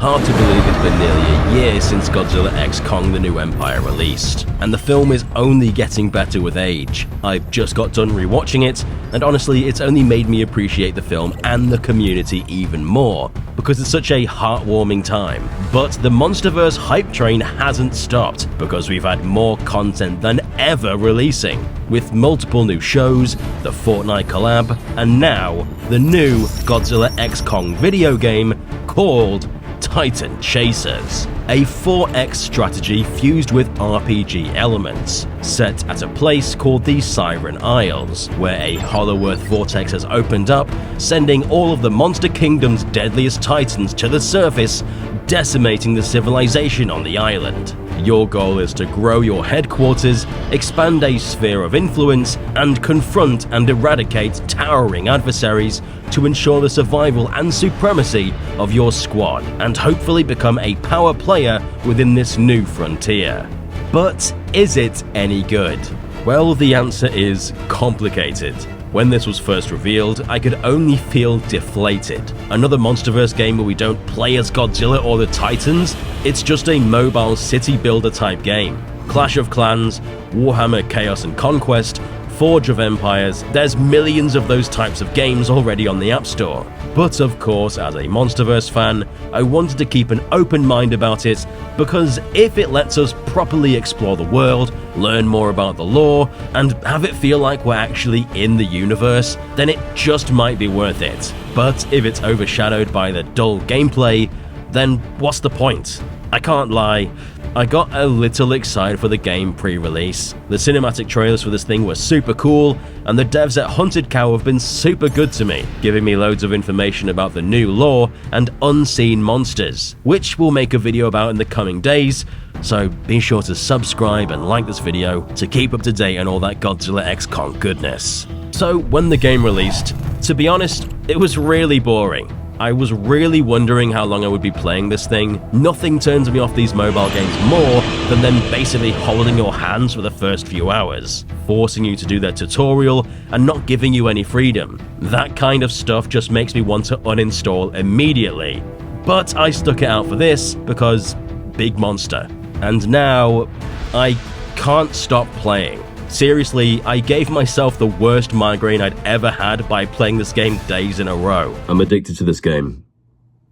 Hard to believe it's been nearly a year since Godzilla x Kong: The New Empire released, and the film is only getting better with age. I've just got done rewatching it, and honestly it's only made me appreciate the film and the community even more, because it's such a heartwarming time. But the MonsterVerse hype train hasn't stopped, because we've had more content than ever releasing, with multiple new shows, the Fortnite collab, and now the new Godzilla x Kong video game called Titan Chasers, a 4X strategy fused with RPG elements, set at a place called the Siren Isles, where a hollow earth vortex has opened up, sending all of the Monster Kingdom's deadliest titans to the surface, decimating the civilization on the island. Your goal is to grow your headquarters, expand a sphere of influence, and confront and eradicate towering adversaries to ensure the survival and supremacy of your squad, and hopefully become a power player within this new frontier. But is it any good? Well, the answer is complicated. When this was first revealed, I could only feel deflated. Another MonsterVerse game where we don't play as Godzilla or the Titans? It's just a mobile city builder type game. Clash of Clans, Warhammer Chaos and Conquest, Forge of Empires, there's millions of those types of games already on the App Store. But of course, as a MonsterVerse fan, I wanted to keep an open mind about it, because if it lets us properly explore the world, learn more about the lore, and have it feel like we're actually in the universe, then it just might be worth it. But if it's overshadowed by the dull gameplay, then what's the point? I can't lie, I got a little excited for the game pre-release. The cinematic trailers for this thing were super cool, and the devs at Hunted Cow have been super good to me, giving me loads of information about the new lore and unseen monsters, which we'll make a video about in the coming days, so be sure to subscribe and like this video to keep up to date on all that Godzilla x Kong goodness. So when the game released, to be honest, it was really boring. I was really wondering how long I would be playing this thing. Nothing turns me off these mobile games more than them basically holding your hands for the first few hours, forcing you to do their tutorial and not giving you any freedom. That kind of stuff just makes me want to uninstall immediately. But I stuck it out for this because big monster. And now I can't stop playing. Seriously, I gave myself the worst migraine I'd ever had by playing this game days in a row. I'm addicted to this game.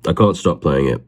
I can't stop playing it.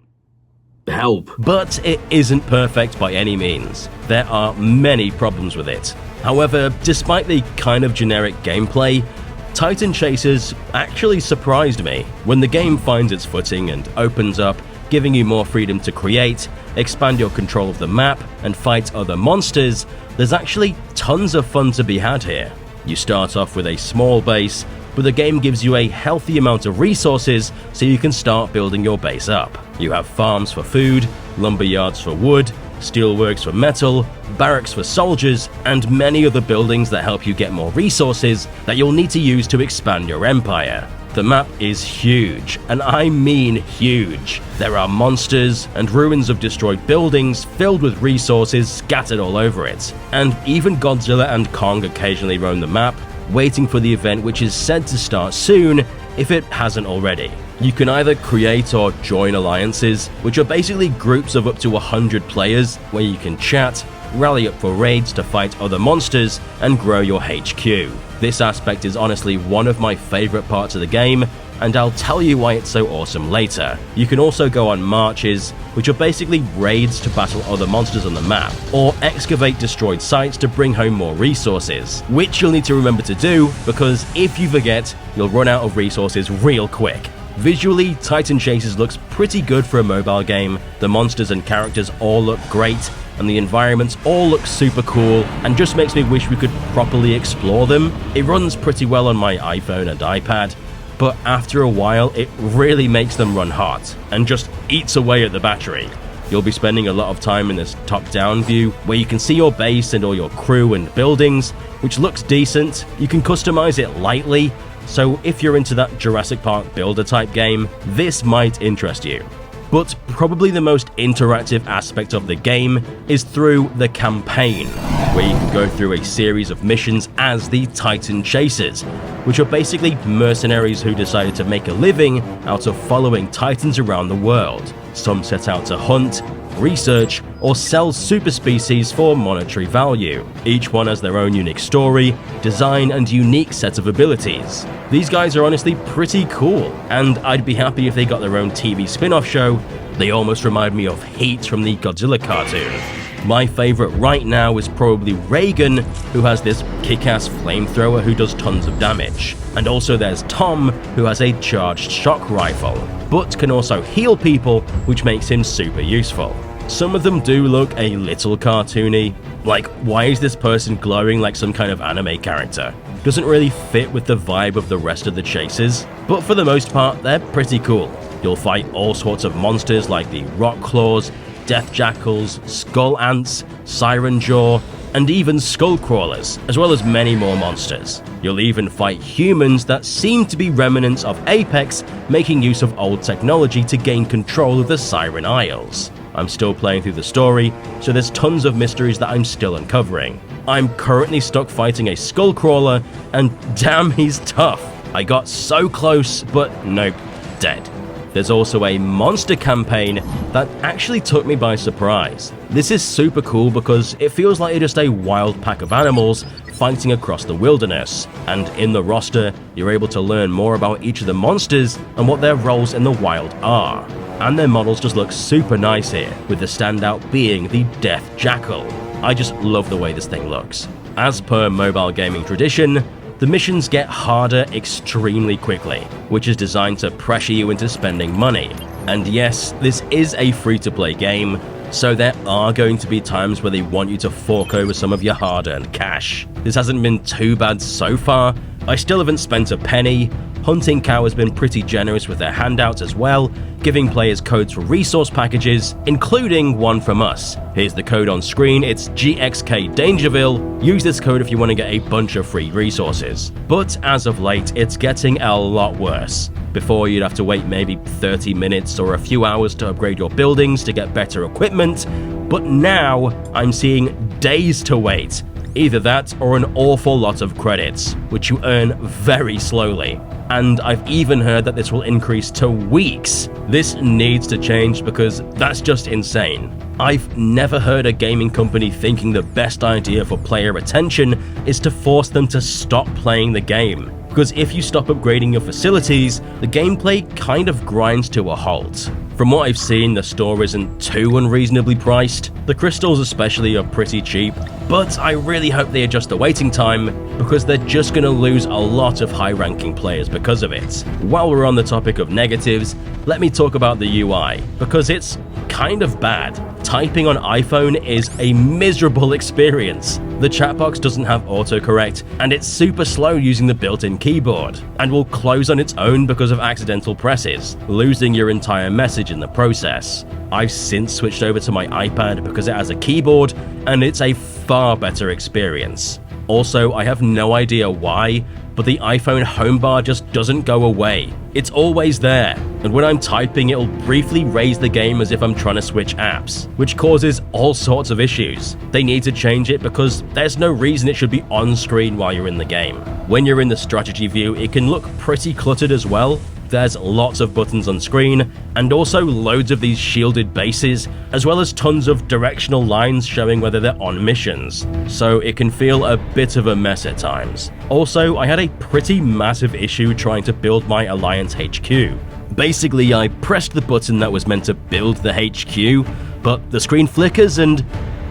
Help! But it isn't perfect by any means. There are many problems with it. However, despite the kind of generic gameplay, Titan Chasers actually surprised me. When the game finds its footing and opens up, giving you more freedom to create, expand your control of the map, and fight other monsters, there's actually tons of fun to be had here. You start off with a small base, but the game gives you a healthy amount of resources so you can start building your base up. You have farms for food, lumber yards for wood, steelworks for metal, barracks for soldiers, and many other buildings that help you get more resources that you'll need to use to expand your empire. The map is huge, and I mean huge. There are monsters and ruins of destroyed buildings filled with resources scattered all over it. And even Godzilla and Kong occasionally roam the map, waiting for the event which is said to start soon if it hasn't already. You can either create or join alliances, which are basically groups of up to 100 players where you can chat, rally up for raids to fight other monsters, and grow your HQ. This aspect is honestly one of my favorite parts of the game, and I'll tell you why it's so awesome later. You can also go on marches, which are basically raids to battle other monsters on the map, or excavate destroyed sites to bring home more resources, which you'll need to remember to do, because if you forget, you'll run out of resources real quick. Visually, Titan Chasers looks pretty good for a mobile game. The monsters and characters all look great, and the environments all look super cool, and just makes me wish we could properly explore them. It runs pretty well on my iPhone and iPad, but after a while it really makes them run hot, and just eats away at the battery. You'll be spending a lot of time in this top-down view, where you can see your base and all your crew and buildings, which looks decent. You can customize it lightly, so if you're into that Jurassic Park builder type game, this might interest you. But probably the most interactive aspect of the game is through the campaign. where you can go through a series of missions as the Titan Chasers, which are basically mercenaries who decided to make a living out of following Titans around the world. Some set out to hunt, research, or sell super species for monetary value. Each one has their own unique story, design, and unique set of abilities. These guys are honestly pretty cool, and I'd be happy if they got their own TV spin-off show. They almost remind me of Heat from the Godzilla cartoon. My favorite right now is probably Reagan, who has this kick-ass flamethrower who does tons of damage. And also there's Tom, who has a charged shock rifle, but can also heal people, which makes him super useful. Some of them do look a little cartoony, like why is this person glowing like some kind of anime character? Doesn't really fit with the vibe of the rest of the chasers, but for the most part they're pretty cool. You'll fight all sorts of monsters like the rock claws, death jackals, skull ants, siren jaw, and even skull crawlers, as well as many more monsters. You'll even fight humans that seem to be remnants of Apex, making use of old technology to gain control of the Siren Isles. I'm still playing through the story, so there's tons of mysteries that I'm still uncovering. I'm currently stuck fighting a skull crawler, and damn, he's tough. I got so close, but nope, dead. There's also a monster campaign that actually took me by surprise. This is super cool because it feels like you're just a wild pack of animals fighting across the wilderness, and in the roster, you're able to learn more about each of the monsters and what their roles in the wild are. And their models just look super nice here, with the standout being the Death Jackal. I just love the way this thing looks. As per mobile gaming tradition, the missions get harder extremely quickly, which is designed to pressure you into spending money. And yes, this is a free-to-play game, so there are going to be times where they want you to fork over some of your hard-earned cash. This hasn't been too bad so far. I still haven't spent a penny. Hunting Cow has been pretty generous with their handouts as well, giving players codes for resource packages, including one from us. Here's the code on screen, it's GXK Dangerville. Use this code if you want to get a bunch of free resources. But as of late, it's getting a lot worse. Before, you'd have to wait maybe 30 minutes or a few hours to upgrade your buildings to get better equipment, but now I'm seeing days to wait. Either that or an awful lot of credits, which you earn very slowly. And I've even heard that this will increase to weeks. This needs to change because that's just insane. I've never heard a gaming company thinking the best idea for player retention is to force them to stop playing the game. Because if you stop upgrading your facilities, the gameplay kind of grinds to a halt. From what I've seen, the store isn't too unreasonably priced. The crystals especially are pretty cheap, but I really hope they adjust the waiting time because they're just gonna lose a lot of high-ranking players because of it. While we're on the topic of negatives, let me talk about the UI, because it's kind of bad. Typing on iPhone is a miserable experience. The chat box doesn't have autocorrect, and it's super slow using the built-in keyboard, and will close on its own because of accidental presses, losing your entire message in the process. I've since switched over to my iPad because it has a keyboard, and it's a far better experience. Also, I have no idea why, but the iPhone home bar just doesn't go away. It's always there, and when I'm typing it'll briefly raise the game as if I'm trying to switch apps, which causes all sorts of issues. They need to change it because there's no reason it should be on screen while you're in the game. When you're in the strategy view, it can look pretty cluttered as well. There's lots of buttons on screen, and also loads of these shielded bases, as well as tons of directional lines showing whether they're on missions, so it can feel a bit of a mess at times. Also, I had a pretty massive issue trying to build my Alliance HQ. Basically, I pressed the button that was meant to build the HQ, but the screen flickers and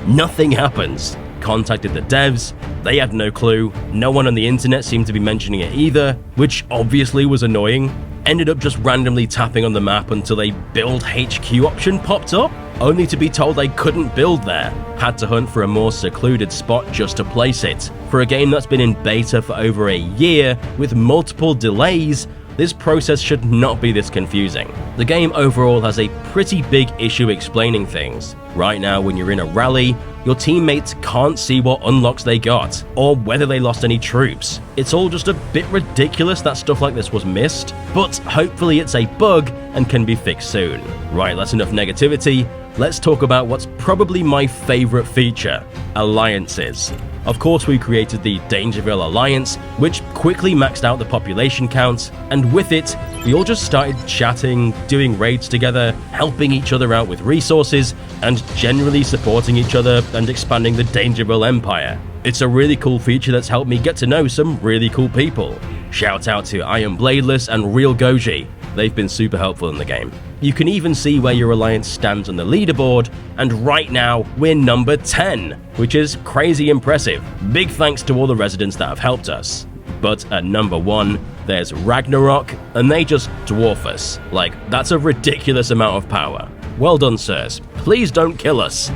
nothing happens. Contacted the devs, they had no clue, no one on the internet seemed to be mentioning it either, which obviously was annoying. Ended up just randomly tapping on the map until a build HQ option popped up, only to be told I couldn't build there. Had to hunt for a more secluded spot just to place it. For a game that's been in beta for over a year, with multiple delays, this process should not be this confusing. The game overall has a pretty big issue explaining things. Right now, when you're in a rally, your teammates can't see what unlocks they got, or whether they lost any troops. It's all just a bit ridiculous that stuff like this was missed, but hopefully it's a bug and can be fixed soon. Right, that's enough negativity. Let's talk about what's probably my favorite feature: alliances. Of course, we created the Dangerville Alliance, which quickly maxed out the population count, and with it, we all just started chatting, doing raids together, helping each other out with resources, and generally supporting each other and expanding the Dangerville Empire. It's a really cool feature that's helped me get to know some really cool people. Shout out to I Am Bladeless and Real Goji. They've been super helpful in the game. You can even see where your alliance stands on the leaderboard, and right now, we're number 10, which is crazy impressive. Big thanks to all the residents that have helped us. But at number 1, there's Ragnarok, and they just dwarf us. Like, that's a ridiculous amount of power. Well done, sirs. Please don't kill us.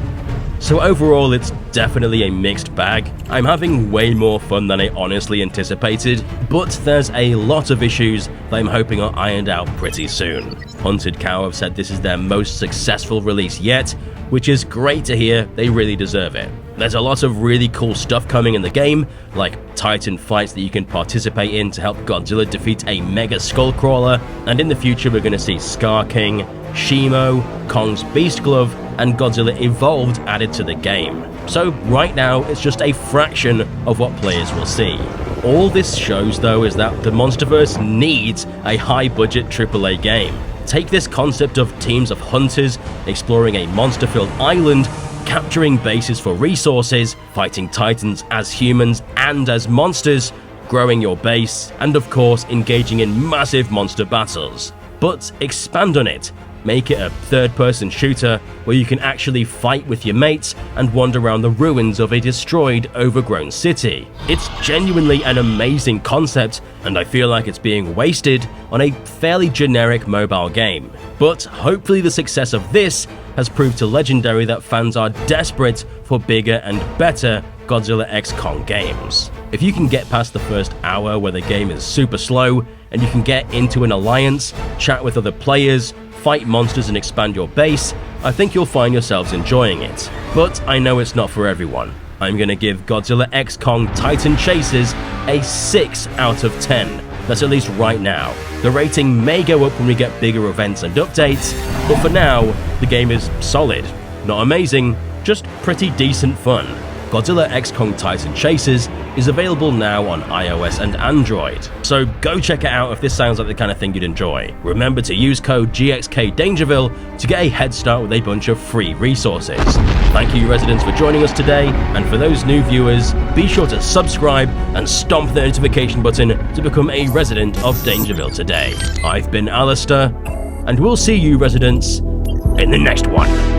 So overall, it's definitely a mixed bag. I'm having way more fun than I honestly anticipated, but there's a lot of issues that I'm hoping are ironed out pretty soon. Hunted Cow have said this is their most successful release yet, which is great to hear. They really deserve it. There's a lot of really cool stuff coming in the game, like Titan fights that you can participate in to help Godzilla defeat a mega skullcrawler, and in the future we're going to see Scar King, Shimo, Kong's Beast Glove, and Godzilla Evolved added to the game. So right now, it's just a fraction of what players will see. All this shows, though, is that the MonsterVerse needs a high-budget AAA game. Take this concept of teams of hunters exploring a monster-filled island, capturing bases for resources, fighting titans as humans and as monsters, growing your base, and of course engaging in massive monster battles. But expand on it. Make it a third-person shooter where you can actually fight with your mates and wander around the ruins of a destroyed, overgrown city. It's genuinely an amazing concept, and I feel like it's being wasted on a fairly generic mobile game. But hopefully the success of this has proved to Legendary that fans are desperate for bigger and better Godzilla x Kong games. If you can get past the first hour where the game is super slow, and you can get into an alliance, chat with other players, fight monsters and expand your base, I think you'll find yourselves enjoying it. But I know it's not for everyone. I'm gonna give Godzilla x Kong Titan Chasers a 6 out of 10. That's at least right now. The rating may go up when we get bigger events and updates, but for now, the game is solid. Not amazing, just pretty decent fun. Godzilla x Kong Titan Chasers is available now on iOS and Android, so go check it out if this sounds like the kind of thing you'd enjoy. Remember to use code GXKDangerville to get a head start with a bunch of free resources. Thank you residents for joining us today, and for those new viewers, be sure to subscribe and stomp the notification button to become a resident of Dangerville today. I've been Alistair, and we'll see you residents in the next one.